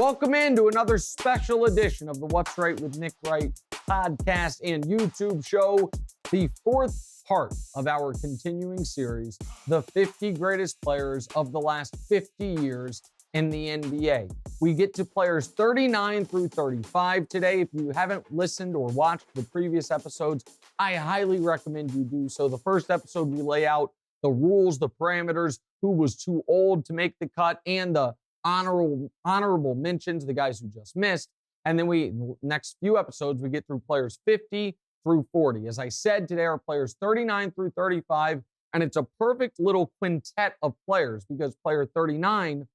Welcome into another special edition of the What's Right with Nick Wright podcast and YouTube show, the fourth part of our continuing series, the 50 greatest players of the last 50 years in the NBA. We get to players 39 through 35 today. If you haven't listened or watched the previous episodes, I highly recommend you do so. The first episode, we lay out the rules, the parameters, who was too old to make the cut, and the honorable mentions, the guys who just missed. And then next few episodes, we get through players 50 through 40. As I said, today are players 39 through 35, and it's a perfect little quintet of players because player 39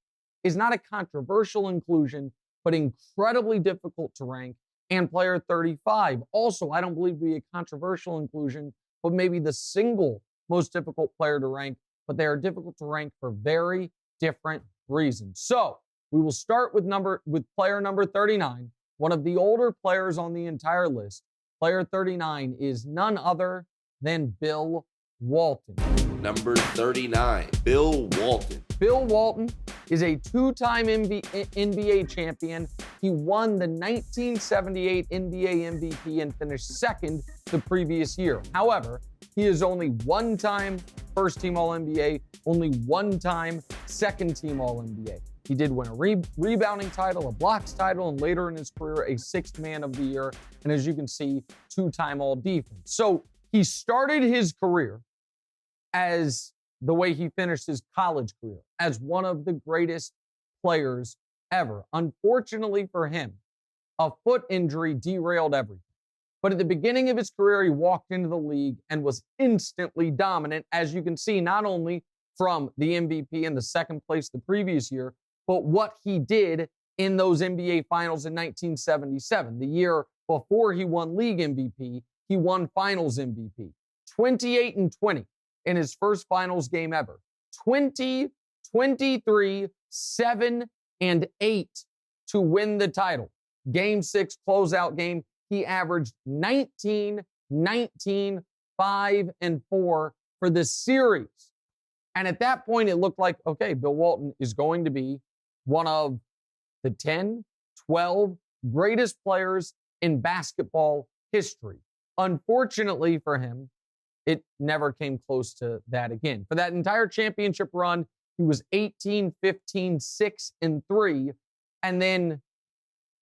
is not a controversial inclusion, but incredibly difficult to rank. And player 35, also, I don't believe to be a controversial inclusion, but maybe the single most difficult player to rank, but they are difficult to rank for very different reasons. So we will start with player number 39, one of the older players on the entire list. Player 39 is none other than Bill Walton. Number 39, Bill Walton. Bill Walton is a two-time NBA champion. He won the 1978 NBA MVP and finished second the previous year. However, he is only one-time first-team All-NBA, only one-time second-team All-NBA. He did win a rebounding title, a blocks title, and later in his career, a sixth man of the year. And as you can see, two-time All-Defense. So he started his career as the way he finished his college career, as one of the greatest players ever. Unfortunately for him, a foot injury derailed everything. But at the beginning of his career, he walked into the league and was instantly dominant, as you can see, not only from the MVP in the second place the previous year, but what he did in those NBA Finals in 1977. The year before he won league MVP, he won Finals MVP. 28-20 in his first Finals game ever. 20, 23, 7, and 8 to win the title. Game 6 closeout game. He averaged 19, 19, 5, and 4 for the series. And at that point, it looked like, okay, Bill Walton is going to be one of the 10, 12 greatest players in basketball history. Unfortunately for him, it never came close to that again. For that entire championship run, he was 18, 15, 6, and 3, and then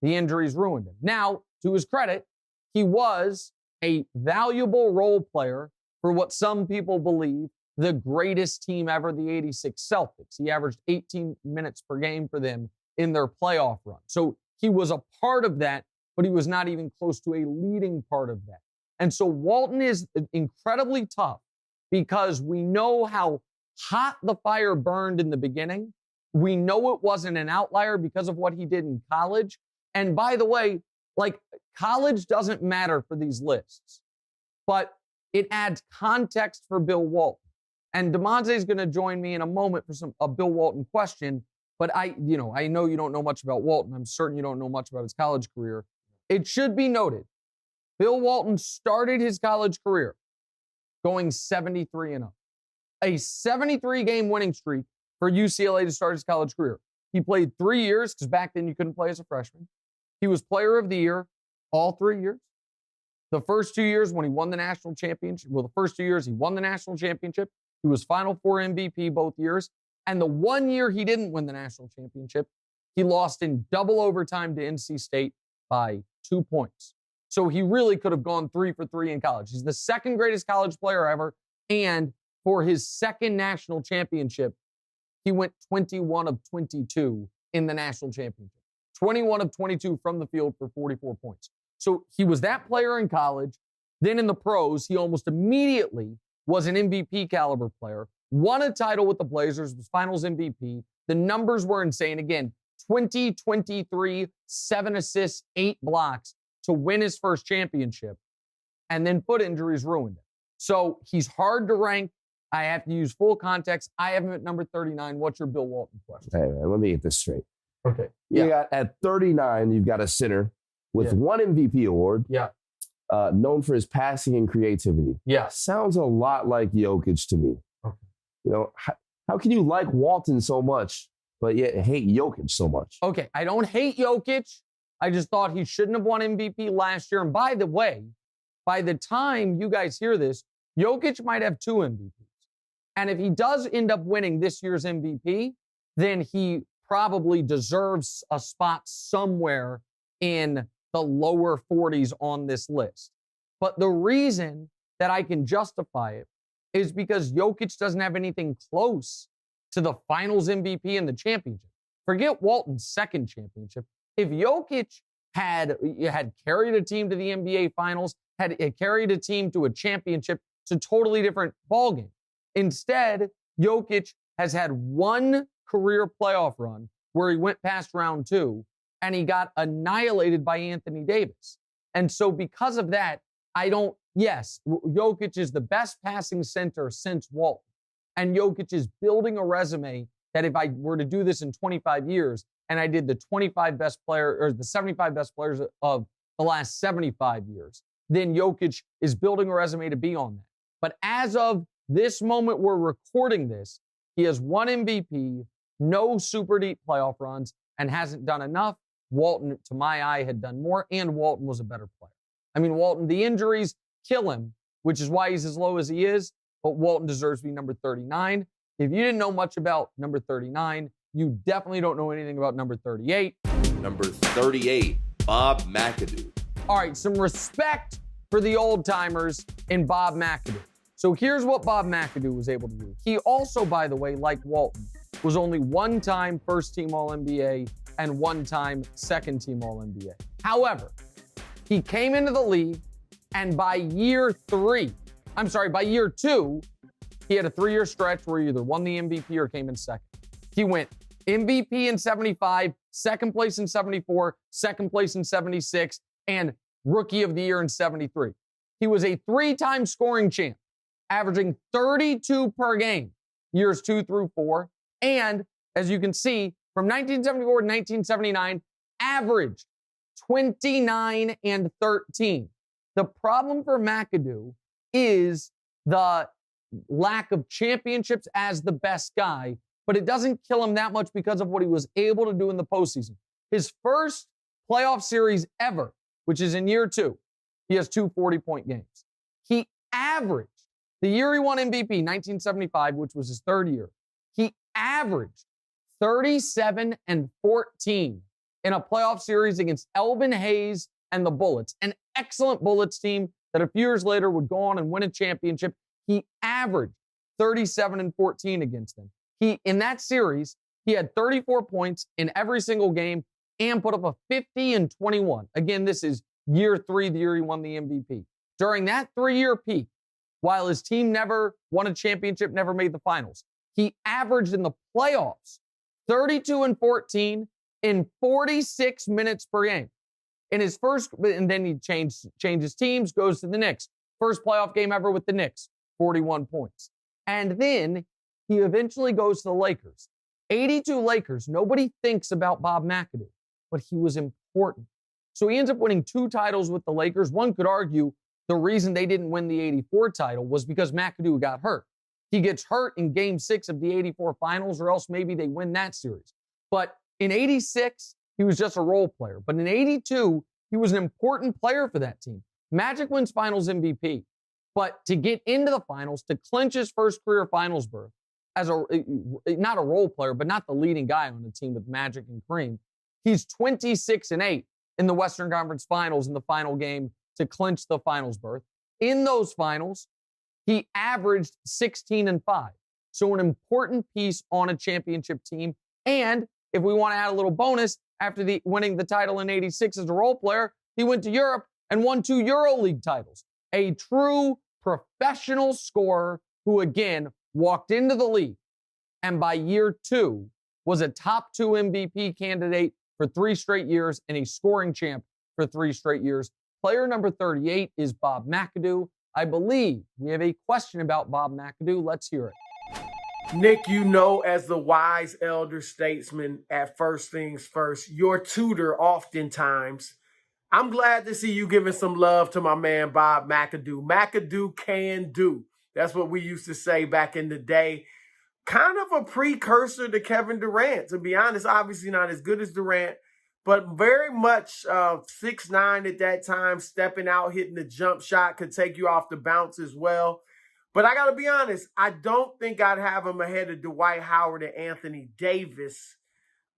the injuries ruined him. Now, to his credit, he was a valuable role player for what some people believe the greatest team ever, the 86 Celtics. He averaged 18 minutes per game for them in their playoff run. So he was a part of that, but he was not even close to a leading part of that. And so Walton is incredibly tough because we know how hot the fire burned in the beginning. We know it wasn't an outlier because of what he did in college. And by the way, like, college doesn't matter for these lists, but it adds context for Bill Walton. And DeMonte is going to join me in a moment for a Bill Walton question. But I know you don't know much about Walton. I'm certain you don't know much about his college career. It should be noted, Bill Walton started his college career going 73-0. A 73-game winning streak for UCLA to start his college career. He played 3 years, because back then you couldn't play as a freshman. He was player of the year all 3 years. The first 2 years when he won the national championship, the first 2 years he won the national championship. He was Final Four MVP both years. And the 1 year he didn't win the national championship, he lost in double overtime to NC State by 2 points. So he really could have gone 3 for 3 in college. He's the second greatest college player ever. And for his second national championship, he went 21 of 22 in the national championship. 21 of 22 from the field for 44 points. So he was that player in college. Then in the pros, he almost immediately was an MVP caliber player, won a title with the Blazers, was Finals MVP. The numbers were insane. Again, 20, 23, 7 assists, 8 blocks to win his first championship. And then foot injuries ruined it. So he's hard to rank. I have to use full context. I have him at number 39. What's your Bill Walton question? Hey, man, let me get this straight. Okay. You got at 39, you've got a center with one MVP award. Yeah. Known for his passing and creativity. Yeah. Sounds a lot like Jokic to me. Okay. You know, how can you like Walton so much but yet hate Jokic so much. Okay, I don't hate Jokic. I just thought he shouldn't have won MVP last year. And by the way, by the time you guys hear this, Jokic might have 2 MVPs. And if he does end up winning this year's MVP, then he probably deserves a spot somewhere in the lower 40s on this list. But the reason that I can justify it is because Jokic doesn't have anything close to the finals MVP and the championship. Forget Walton's second championship. If Jokic had carried a team to the NBA finals, had carried a team to a championship, it's a totally different ballgame. Instead, Jokic has had one career playoff run where he went past round 2 and he got annihilated by Anthony Davis. And so because of that, yes, Jokic is the best passing center since Walton. And Jokic is building a resume that if I were to do this in 25 years and I did the 25 best player or the 75 best players of the last 75 years, then Jokic is building a resume to be on that. But as of this moment we're recording this, he has 1 MVP, no super deep playoff runs, and hasn't done enough. Walton, to my eye, had done more, and Walton was a better player. I mean, Walton, the injuries kill him, which is why he's as low as he is, but Walton deserves to be number 39. If you didn't know much about number 39, you definitely don't know anything about number 38. Number 38, Bob McAdoo. All right, some respect for the old timers in Bob McAdoo. So here's what Bob McAdoo was able to do. He also, by the way, like Walton, was only 1-time first-team All-NBA and 1-time second-team All-NBA. However, he came into the league, and by year 2, he had a 3-year stretch where he either won the MVP or came in second. He went MVP in 75, second place in 74, second place in 76, and Rookie of the Year in 73. He was a 3-time scoring champ, averaging 32 per game, years 2 through 4. And as you can see, from 1974 to 1979, averaged 29 and 13. The problem for McAdoo is the lack of championships as the best guy, but it doesn't kill him that much because of what he was able to do in the postseason. His first playoff series ever, which is in year 2, he has 2 40-point games. He averaged, the year he won MVP, 1975, which was his 3rd year, he averaged 37 and 14 in a playoff series against Elvin Hayes and the Bullets, an excellent Bullets team that a few years later would go on and win a championship. He averaged 37 and 14 against them. In that series, he had 34 points in every single game and put up a 50 and 21. Again, this is year 3, the year he won the MVP. During that 3-year peak, while his team never won a championship, never made the finals, he averaged in the playoffs 32 and 14 in 46 minutes per game. In his first, and then he changes teams, goes to the Knicks. First playoff game ever with the Knicks, 41 points. And then he eventually goes to the Lakers. 82 Lakers. Nobody thinks about Bob McAdoo, but he was important. So he ends up winning 2 titles with the Lakers. One could argue the reason they didn't win the 84 title was because McAdoo got hurt. He gets hurt in game 6 of the 84 finals, or else maybe they win that series. But in 86, he was just a role player. But in 82, he was an important player for that team. Magic wins finals MVP. But to get into the finals, to clinch his first career finals berth, as not a role player, but not the leading guy on the team with Magic and Kareem, he's 26 and 8 in the Western Conference Finals in the final game to clinch the finals berth. In those finals, he averaged 16 and 5. So an important piece on a championship team. And if we want to add a little bonus, after winning the title in 86 as a role player, he went to Europe and won 2 EuroLeague titles. A true professional scorer who, again, walked into the league and by year 2 was a top 2 MVP candidate for 3 straight years and a scoring champ for 3 straight years. Player number 38 is Bob McAdoo. I believe we have a question about Bob McAdoo. Let's hear it. Nick, you know, as the wise elder statesman at First Things First, your tutor oftentimes, I'm glad to see you giving some love to my man, Bob McAdoo. McAdoo can do. That's what we used to say back in the day. kind of a precursor to Kevin Durant, to be honest. Obviously not as good as Durant, but very much 6'9" at that time, stepping out, hitting the jump shot, could take you off the bounce as well. But I got to be honest, I don't think I'd have him ahead of Dwight Howard and Anthony Davis,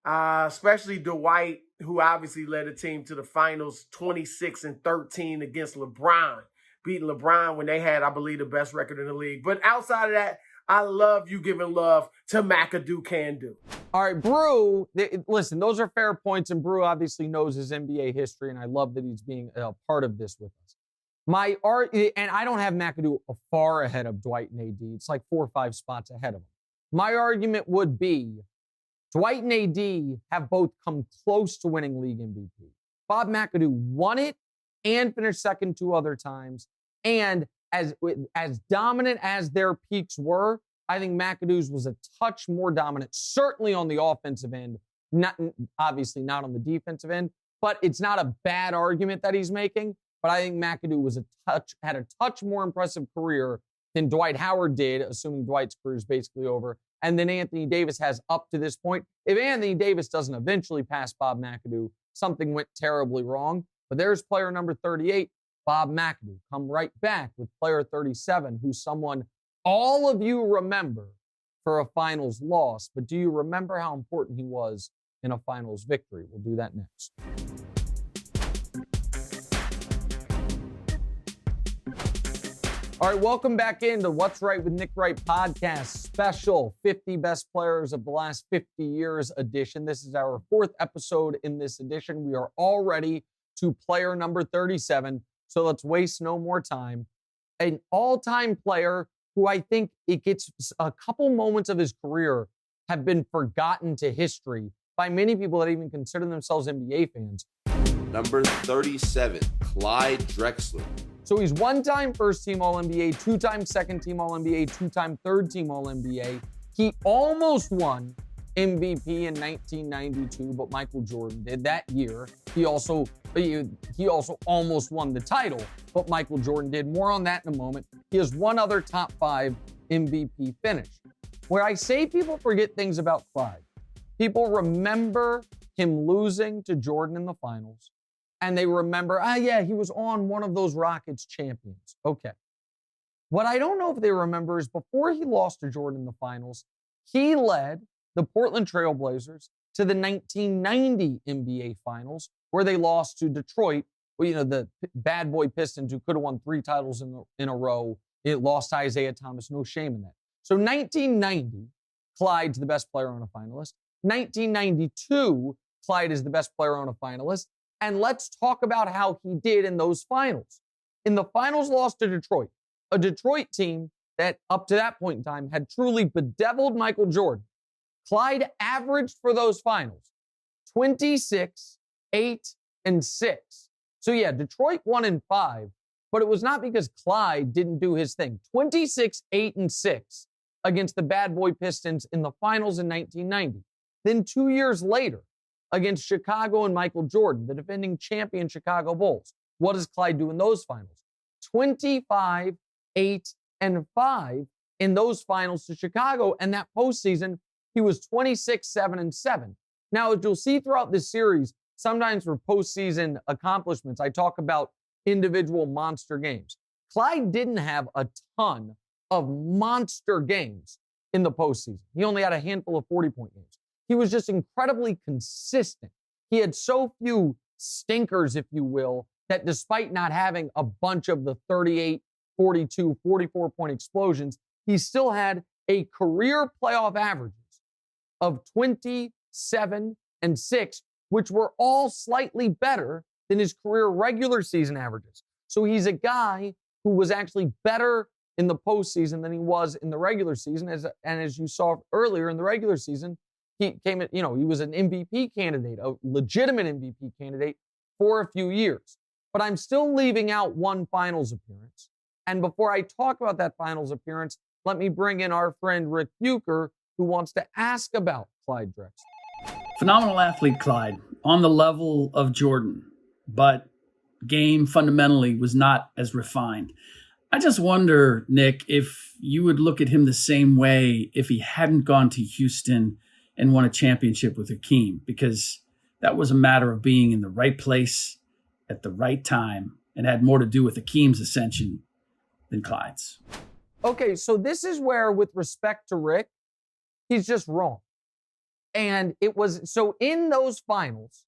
especially Dwight, who obviously led a team to the finals 26-13 against LeBron, beating LeBron when they had, I believe, the best record in the league. But outside of that, I love you giving love to McAdoo can do. All right, Brew, listen, those are fair points, and Brew obviously knows his NBA history, and I love that he's being a part of this with us. And I don't have McAdoo far ahead of Dwight and AD. It's like 4 or 5 spots ahead of him. My argument would be Dwight and AD have both come close to winning league MVP. Bob McAdoo won it and finished second 2 other times. And as dominant as their peaks were, I think McAdoo's was a touch more dominant, certainly on the offensive end, obviously not on the defensive end, but it's not a bad argument that he's making. But I think McAdoo had a touch more impressive career than Dwight Howard did, assuming Dwight's career is basically over, and then Anthony Davis has up to this point. If Anthony Davis doesn't eventually pass Bob McAdoo, something went terribly wrong. But there's player number 38, Bob McAdoo. Come right back with player 37, who's someone all of you remember for a finals loss. But do you remember how important he was in a finals victory? We'll do that next. All right, welcome back into What's Right with Nick Wright podcast, special 50 best players of the last 50 years edition. This is our 4th episode in this edition. We are already to player number 37, so let's waste no more time. An all-time player who I think it gets a couple moments of his career have been forgotten to history by many people that even consider themselves NBA fans. Number 37, Clyde Drexler. So he's 1-time first-team All-NBA, 2-time second-team All-NBA, 2-time third-team All-NBA. He almost won MVP in 1992, but Michael Jordan did that year. He also almost won the title, but Michael Jordan did. More on that in a moment. He has one other top 5 MVP finish. Where I say people forget things about Clyde, people remember him losing to Jordan in the finals. And they remember, he was on one of those Rockets champions. Okay. What I don't know if they remember is before he lost to Jordan in the finals, he led the Portland Trail Blazers to the 1990 NBA Finals, where they lost to Detroit. Well, the bad boy Pistons, who could have won 3 titles in a row. It lost to Isaiah Thomas. No shame in that. So 1990, Clyde's the best player on a finalist. 1992, Clyde is the best player on a finalist. And let's talk about how he did in those finals. In the finals loss to Detroit, a Detroit team that up to that point in time had truly bedeviled Michael Jordan. Clyde averaged for those finals 26, 8, and 6. So yeah, Detroit won in 5, but it was not because Clyde didn't do his thing. 26, 8, and 6 against the bad boy Pistons in the finals in 1990. Then 2 years later, against Chicago and Michael Jordan, the defending champion Chicago Bulls. What does Clyde do in those finals? 25, 8, and 5 in those finals to Chicago. And that postseason, he was 26, 7, and 7. Now, as you'll see throughout this series, sometimes for postseason accomplishments, I talk about individual monster games. Clyde didn't have a ton of monster games in the postseason. He only had a handful of 40-point games. He was just incredibly consistent. He had so few stinkers, if you will, that despite not having a bunch of the 38, 42, 44-point explosions, he still had a career playoff averages of 27 and 6, which were all slightly better than his career regular season averages. So he's a guy who was actually better in the postseason than he was in the regular season. As you saw earlier in the regular season, he was an MVP candidate, a legitimate MVP candidate for a few years. But I'm still leaving out one finals appearance. And before I talk about that finals appearance, let me bring in our friend Rick Bucher, who wants to ask about Clyde Drexler. Phenomenal athlete, Clyde, on the level of Jordan, but game fundamentally was not as refined. I just wonder, Nick, if you would look at him the same way if he hadn't gone to Houston and won a championship with Hakeem, because that was a matter of being in the right place at the right time and had more to do with Hakeem's ascension than Clyde's. Okay, so this is where, with respect to Rick, he's just wrong. And it was, so in those finals,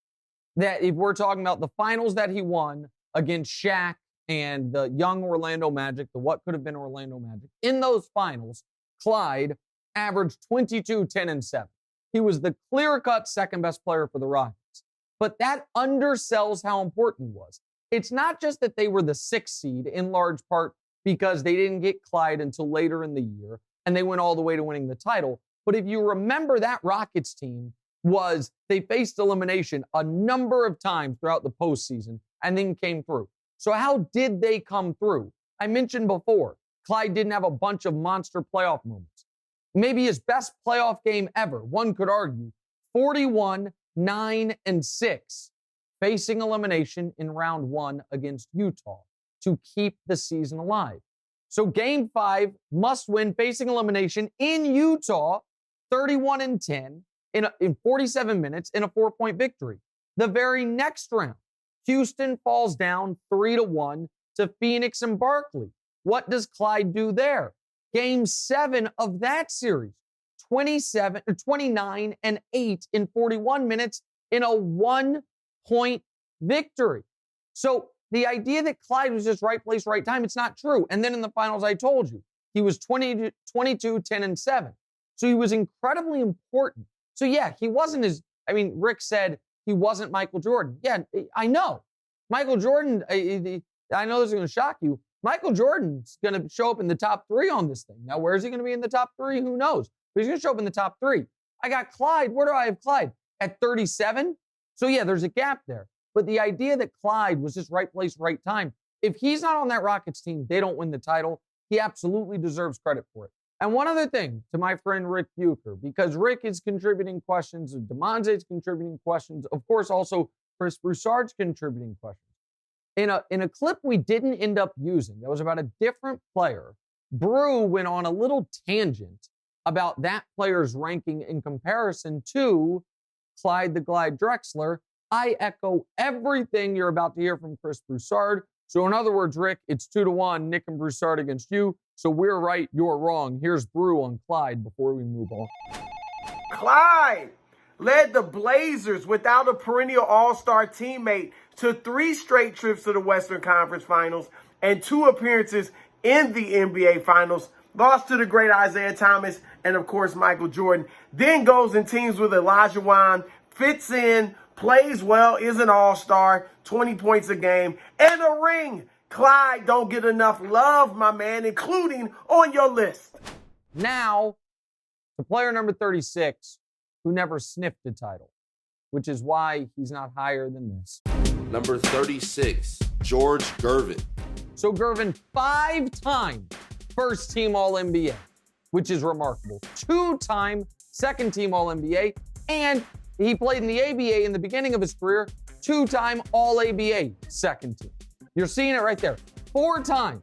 that if we're talking about the finals that he won against Shaq and the young Orlando Magic, the what could have been Orlando Magic, in those finals, Clyde averaged 22, 10, and 7. He was the clear-cut second best player for the Rockets. But that undersells how important he was. It's not just that they were the 6th seed, in large part because they didn't get Clyde until later in the year, and they went all the way to winning the title. But if you remember, that Rockets team they faced elimination a number of times throughout the postseason and then came through. So how did they come through? I mentioned before, Clyde didn't have a bunch of monster playoff moments. Maybe his best playoff game ever, one could argue, 41, 9, and 6, facing elimination in round 1 against Utah to keep the season alive. So game 5, must win, facing elimination in Utah, 31 and 10 in 47 minutes in a 4-point victory. The very next round, Houston falls down 3-1 to Phoenix and Barkley. What does Clyde do there? Game 7 of that series, 29 and 8 in 41 minutes in a 1-point victory. So the idea that Clyde was just right place, right time, it's not true. And then in the finals, I told you, he was 22, 10, and 7. So he was incredibly important. So yeah, he wasn't Rick said he wasn't Michael Jordan. Yeah, I know. Michael Jordan, I know this is going to shock you. Michael Jordan's going to show up in the top 3 on this thing. Now, where is he going to be in the top 3? Who knows? But he's going to show up in the top 3. I got Clyde. Where do I have Clyde? At 37? So yeah, there's a gap there. But the idea that Clyde was just right place, right time, if he's not on that Rockets team, they don't win the title. He absolutely deserves credit for it. And one other thing to my friend Rick Bucher, because Rick is contributing questions, and DeMonte's contributing questions, of course, also Chris Broussard's contributing questions. In a clip we didn't end up using, that was about a different player, Brew went on a little tangent about that player's ranking in comparison to Clyde the Glide Drexler. I echo everything you're about to hear from Chris Broussard. So in other words, Rick, it's 2-1, Nick and Broussard against you. So we're right, you're wrong. Here's Brew on Clyde before we move on. Clyde led the Blazers without a perennial all-star teammate to 3 straight trips to the Western Conference Finals and 2 appearances in the NBA Finals. Lost to the great Isaiah Thomas and, of course, Michael Jordan. Then goes and teams with Elijah Wan, fits in, plays well, is an all-star, 20 points a game, and a ring. Clyde don't get enough love, my man, including on your list. Now, to player number 36, who never sniffed a title, which is why he's not higher than this. Number 36, George Gervin. So Gervin, 5-time first-team All-NBA, which is remarkable. 2-time second-team All-NBA, and he played in the ABA in the beginning of his career, 2-time All-ABA second team. You're seeing it right there. 4 times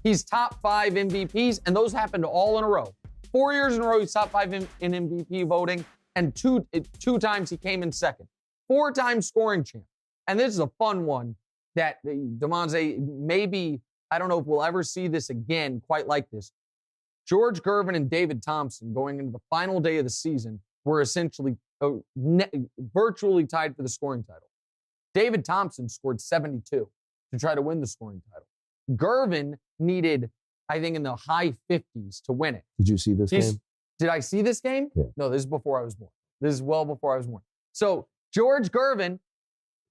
he's top 5 MVPs, and those happened all in a row. 4 years in a row, he's top 5 in MVP voting, and two times he came in second. 4-time scoring champ. And this is a fun one that DeMonte, maybe, I don't know if we'll ever see this again quite like this. George Gervin and David Thompson going into the final day of the season were essentially virtually tied for the scoring title. David Thompson scored 72 to try to win the scoring title. Gervin needed, I think, in the high 50s to win it. Did you see this game? Did I see this game? Yeah. No, this is before I was born. This is well before I was born. So George Gervin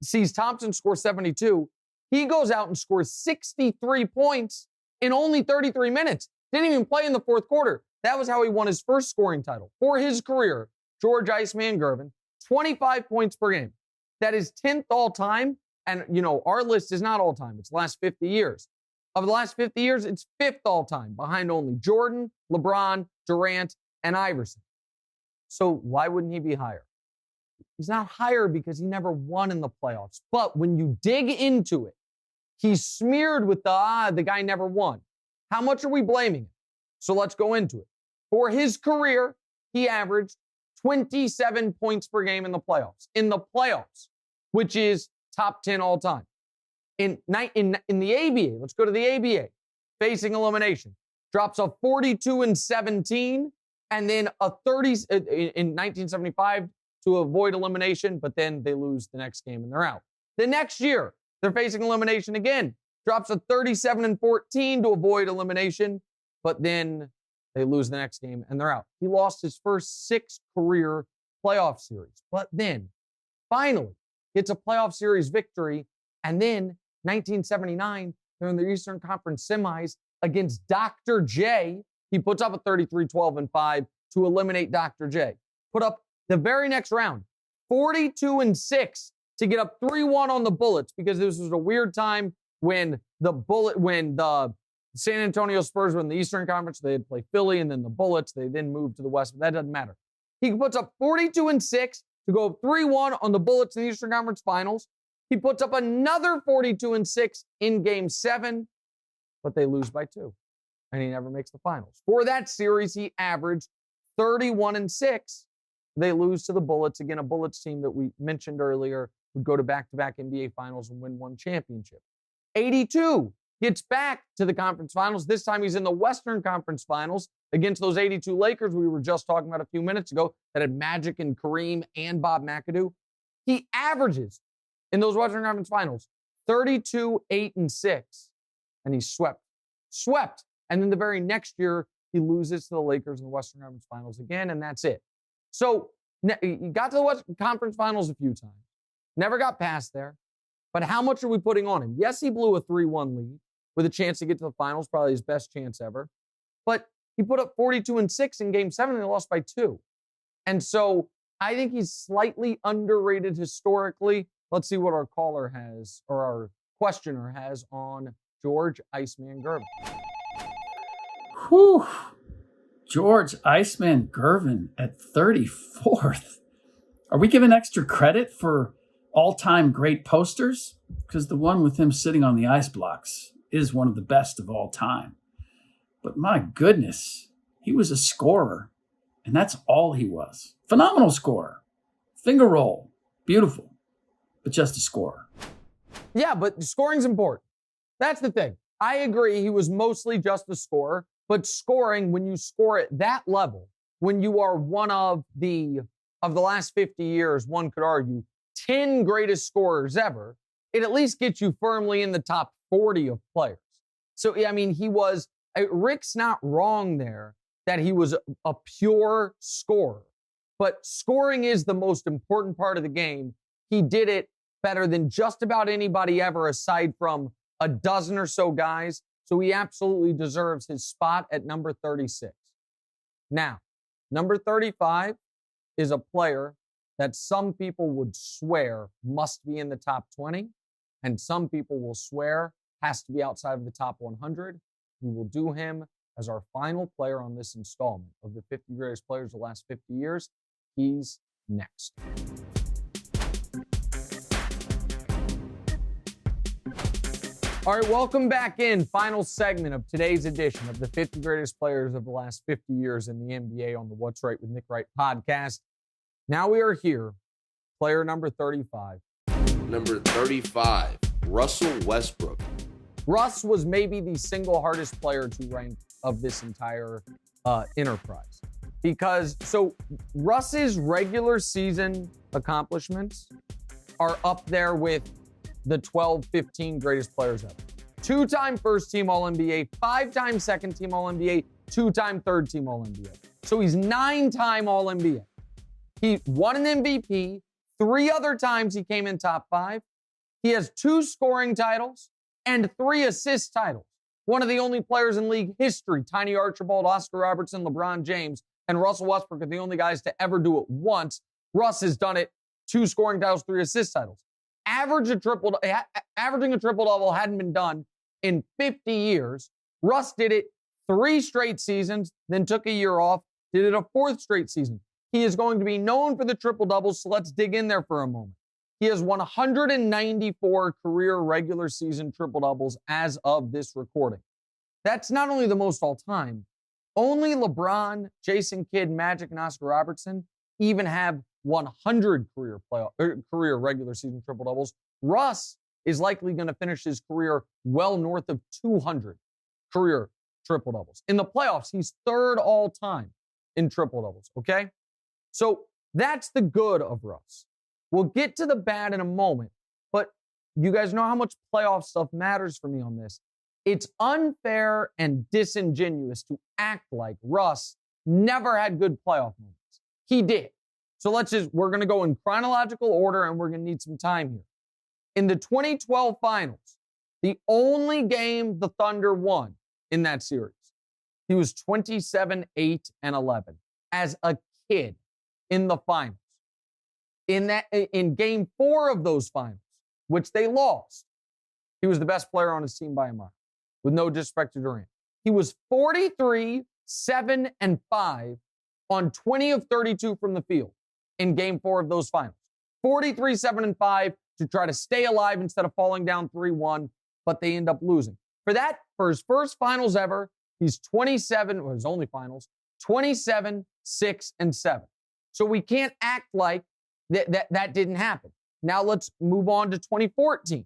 sees Thompson score 72. He goes out and scores 63 points in only 33 minutes. Didn't even play in the fourth quarter. That was how he won his first scoring title for his career. George Iceman Gervin, 25 points per game. That is 10th all time. And, our list is not all time. It's the last 50 years. Of the last 50 years, it's 5th all time, behind only Jordan, LeBron, Durant, and Iverson. So why wouldn't he be higher? He's not higher because he never won in the playoffs. But when you dig into it, He's smeared with the guy never won. How much are we blaming him? So let's go into it. For his career, he averaged 27 points per game in the playoffs, which is top 10 all time. In the ABA, let's go to the ABA, facing elimination, drops a 42-17 and then a 30 in 1975 to avoid elimination, but then they lose the next game and they're out. The next year, they're facing elimination again, drops a 37-14 to avoid elimination, but then they lose the next game and they're out. He lost his first 6 career playoff series, but then finally gets a playoff series victory. And then 1979, they're in the Eastern Conference semis against Dr. J. He puts up a 33-12-5 to eliminate Dr. J. Put up the very next round, 42-6 to get up 3-1 on the Bullets, because this was a weird time when the San Antonio Spurs were in the Eastern Conference. They had played Philly and then the Bullets. They then moved to the West, but that doesn't matter. He puts up 42-6 to go 3-1 on the Bullets in the Eastern Conference Finals. He puts up another 42-6 in Game 7, but they lose by 2, and he never makes the finals. For that series, he averaged 31-6. They lose to the Bullets. Again, a Bullets team that we mentioned earlier would go to back-to-back NBA Finals and win 1 championship. 82 gets back to the conference finals. This time he's in the Western Conference Finals against those 82 Lakers we were just talking about a few minutes ago that had Magic and Kareem and Bob McAdoo. He averages in those Western Conference Finals 32-8-6, and he's swept. And then the very next year, he loses to the Lakers in the Western Conference Finals again, and that's it. So he got to the Western Conference Finals a few times, never got past there. But how much are we putting on him? Yes, he blew a 3-1 lead with a chance to get to the finals, probably his best chance ever. But he put up 42-6 in Game 7, and they lost by 2. And so I think he's slightly underrated historically. Let's see what our caller has, or our questioner has, on George Iceman Gervin. Whew. George Iceman Gervin at 34th. Are we giving extra credit for all-time great posters? Because the one with him sitting on the ice blocks is one of the best of all time. But my goodness, he was a scorer, and that's all he was. Phenomenal scorer. Finger roll. Beautiful. But just a scorer. Yeah, but scoring's important. That's the thing. I agree he was mostly just a scorer, but scoring, when you score at that level, when you are one of the last 50 years, one could argue, 10 greatest scorers ever, it at least gets you firmly in the top 40 of players. So, I mean, Rick's not wrong there that he was a pure scorer, but scoring is the most important part of the game. He did it better than just about anybody ever, aside from a dozen or so guys. So he absolutely deserves his spot at number 36. Now, number 35 is a player that some people would swear must be in the top 20, and some people will swear has to be outside of the top 100. We will do him as our final player on this installment of the 50 greatest players of the last 50 years. He's next. All right, welcome back in. Final segment of today's edition of the 50 greatest players of the last 50 years in the NBA on the What's Right with Nick Wright podcast. Now we are here, player number 35. Number 35, Russell Westbrook. Russ was maybe the single hardest player to rank of this entire enterprise. Because, Russ's regular season accomplishments are up there with the 12, 15 greatest players ever. 2-time first-team All-NBA, 5-time second-team All-NBA, 2-time third-team All-NBA. So he's 9-time All-NBA. He won an MVP. 3 other times he came in top 5. He has 2 scoring titles and 3 assist titles. One of the only players in league history, Tiny Archibald, Oscar Robertson, LeBron James, and Russell Westbrook are the only guys to ever do it once. Russ has done it, 2 scoring titles, 3 assist titles. Averaging a triple-double hadn't been done in 50 years. Russ did it 3 straight seasons, then took a year off, did it a 4th straight season. He is going to be known for the triple-doubles, so let's dig in there for a moment. He has 194 career regular season triple-doubles as of this recording. That's not only the most all-time, only LeBron, Jason Kidd, Magic, and Oscar Robertson even have 100 career regular season triple-doubles. Russ is likely going to finish his career well north of 200 career triple-doubles. In the playoffs, he's third all-time in triple-doubles, okay? So that's the good of Russ. We'll get to the bad in a moment, but you guys know how much playoff stuff matters for me on this. It's unfair and disingenuous to act like Russ never had good playoff moments. He did. So we're going to go in chronological order and we're going to need some time here. In the 2012 finals, the only game the Thunder won in that series, he was 27, 8, and 11 as a kid in the finals. In game 4 of those finals, which they lost, he was the best player on his team by a mile, with no disrespect to Durant. He was 43, 7, and 5 on 20 of 32 from the field in game 4 of those finals. 43, 7, and 5 to try to stay alive instead of falling down 3-1, but they end up losing. For his first finals ever, he's 27, or his only finals, 27, 6, and 7. So we can't act like that didn't happen. Now let's move on to 2014.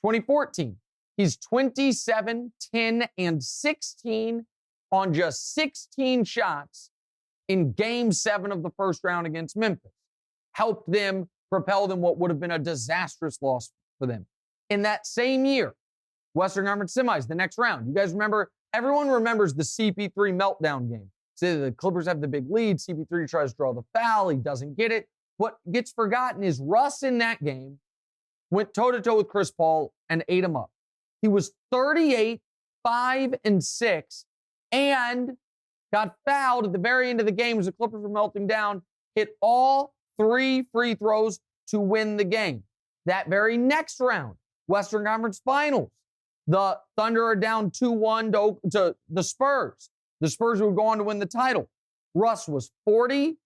2014, he's 27, 10, and 16 on just 16 shots in game 7 of the first round against Memphis. Helped them propel them what would have been a disastrous loss for them. In that same year, Western Conference semis, the next round. You guys remember, everyone remembers the CP3 meltdown game. So the Clippers have the big lead. CP3 tries to draw the foul. He doesn't get it. What gets forgotten is Russ in that game went toe-to-toe with Chris Paul and ate him up. He was 38, 5, and 6, and got fouled at the very end of the game as the Clippers were melting down, hit all 3 free throws to win the game. That very next round, Western Conference Finals, the Thunder are down 2-1 to the Spurs. The Spurs would go on to win the title. Russ was 40,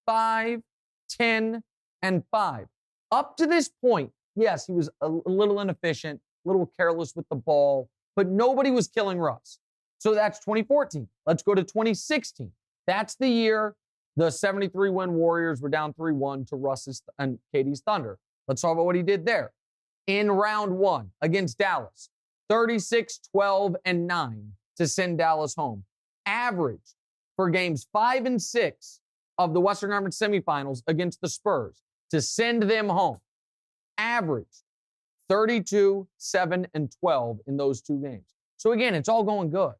5, 10, and 5. Up to this point, yes, he was a little inefficient, a little careless with the ball, but nobody was killing Russ. So that's 2014. Let's go to 2016. That's the year the 73-win Warriors were down 3-1 to Russ's and KD's Thunder. Let's talk about what he did there. In round 1 against Dallas, 36, 12, and 9 to send Dallas home. Averaged for games 5 and 6 of the Western Conference semifinals against the Spurs to send them home. Averaged 32, 7, and 12 in those 2 games. So again, it's all going good.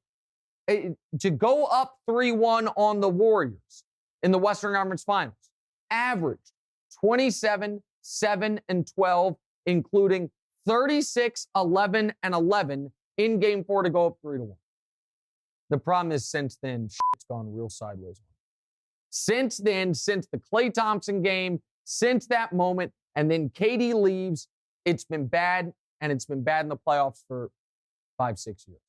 To go up 3-1 on the Warriors in the Western Conference Finals, averaged 27, 7, and 12, including 36, 11, and 11 in game 4 to go up 3-1. The problem is since then, shit's gone real sideways. Since then, since the Klay Thompson game, since that moment, and then KD leaves, it's been bad, and it's been bad in the playoffs for 5-6 years.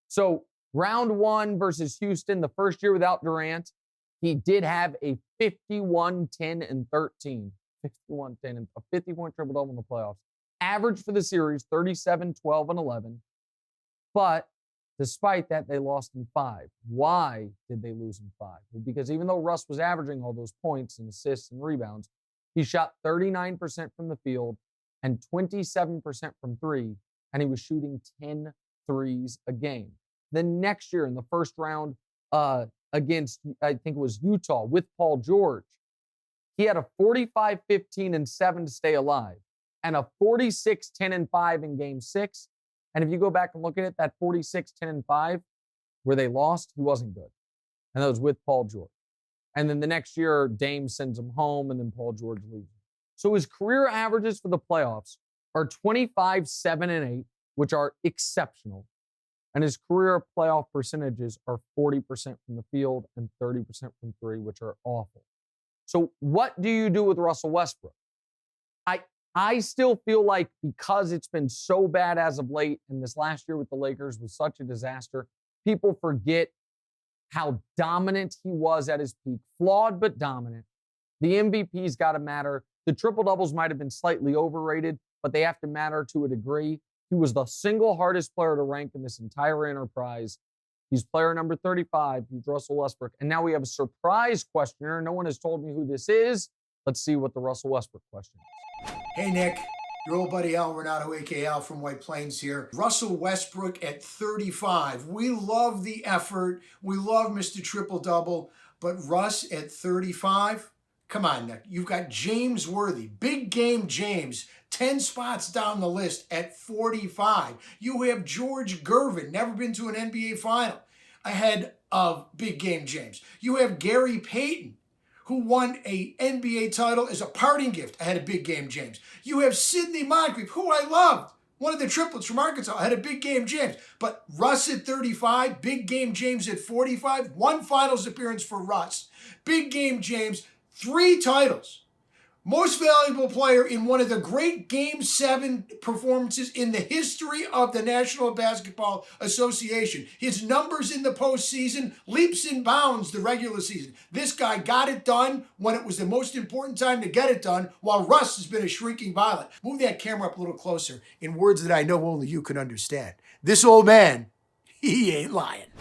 So round 1 versus Houston, the first year without Durant, he did have a 51, 10, and 13. 51, 10, and a 50-point triple-double in the playoffs. Average for the series, 37, 12, and 11. But despite that, they lost in 5. Why did they lose in 5? Well, because even though Russ was averaging all those points and assists and rebounds, he shot 39% from the field and 27% from 3, and he was shooting 10 threes a game. The next year in the first round against, I think it was Utah, with Paul George, he had a 45, 15, and 7 to stay alive, and a 46, 10, and 5 in game 6. And if you go back and look at it, that 46, 10, and 5, where they lost, he wasn't good. And that was with Paul George. And then the next year, Dame sends him home, and then Paul George leaves. So his career averages for the playoffs are 25, 7, and 8, which are exceptional. And his career playoff percentages are 40% from the field and 30% from 3, which are awful. So what do you do with Russell Westbrook? I still feel like because it's been so bad as of late, and this last year with the Lakers was such a disaster, people forget how dominant he was at his peak. Flawed but dominant. The MVP's got to matter. The triple-doubles might have been slightly overrated, but they have to matter to a degree. He was the single hardest player to rank in this entire enterprise. He's player number 35. He's Russell Westbrook. And now we have a surprise questioner. No one has told me who this is. Let's see what the Russell Westbrook question is. Hey, Nick. Your old buddy Al Renato, a.k.a. Al from White Plains here. Russell Westbrook at 35. We love the effort. We love Mr. Triple-Double. But Russ at 35? Come on, Nick. You've got James Worthy, big game James, 10 spots down the list at 45. You have George Gervin, never been to an NBA final, ahead of big game James. You have Gary Payton, who won a NBA title as a parting gift ahead of big game James. You have Sidney Moncrief, who I loved, one of the triplets from Arkansas, ahead of big game James. But Russ at 35, big game James at 45, one finals appearance for Russ. Big game James, 3 titles. Most valuable player in one of the great Game 7 performances in the history of the National Basketball Association. His numbers in the postseason, leaps and bounds the regular season. This guy got it done when it was the most important time to get it done, while Russ has been a shrinking violet. Move that camera up a little closer in words that I know only you can understand. This old man, he ain't lying.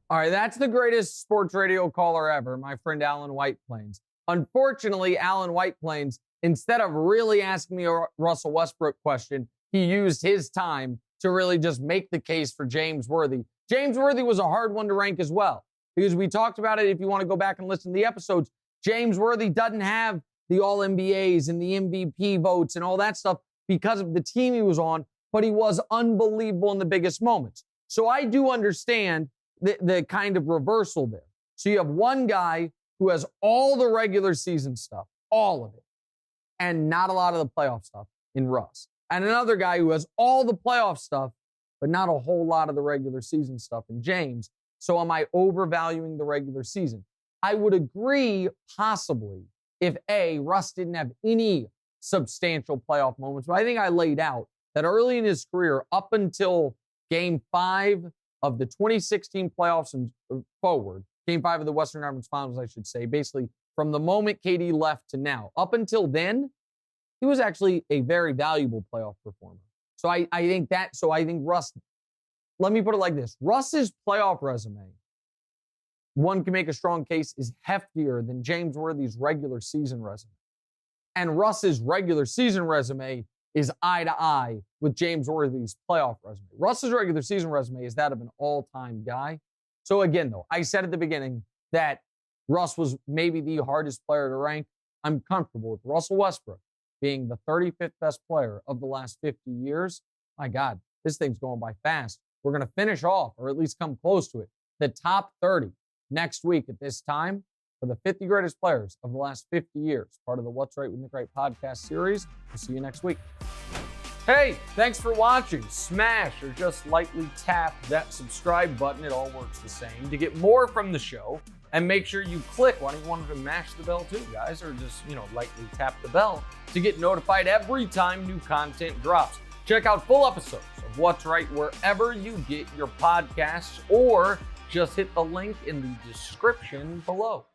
All right, that's the greatest sports radio caller ever, my friend Alan White Plains. Unfortunately, Alan White Plains, instead of really asking me a Russell Westbrook question, he used his time to really just make the case for James Worthy. James Worthy was a hard one to rank as well, because we talked about it. If you want to go back and listen to the episodes, James Worthy doesn't have the All-NBAs and the MVP votes and all that stuff because of the team he was on, but he was unbelievable in the biggest moments. So I do understand the kind of reversal there. So you have one guy who has all the regular season stuff, all of it, and not a lot of the playoff stuff in Russ. And another guy who has all the playoff stuff, but not a whole lot of the regular season stuff in James. So am I overvaluing the regular season? I would agree possibly if Russ didn't have any substantial playoff moments, but I think I laid out that early in his career, up until Game 5 of the 2016 playoffs and forward, Game 5 of the Western Conference Finals, I should say, basically from the moment KD left to now. Up until then, he was actually a very valuable playoff performer. So I think Russ, let me put it like this. Russ's playoff resume, one can make a strong case, is heftier than James Worthy's regular season resume. And Russ's regular season resume is eye to eye with James Worthy's playoff resume. Russ's regular season resume is that of an all-time guy. So again, though, I said at the beginning that Russ was maybe the hardest player to rank. I'm comfortable with Russell Westbrook being the 35th best player of the last 50 years. My God, this thing's going by fast. We're going to finish off, or at least come close to it, the top 30 next week at this time for the 50 greatest players of the last 50 years. Part of the What's Right with Nick Wright podcast series. We'll see you next week. Hey, thanks for watching. Smash or just lightly tap that subscribe button. It all works the same. To get more from the show, and make sure you click. Why don't you want to mash the bell too, guys? Or just, lightly tap the bell to get notified every time new content drops. Check out full episodes of What's Right wherever you get your podcasts, or just hit the link in the description below.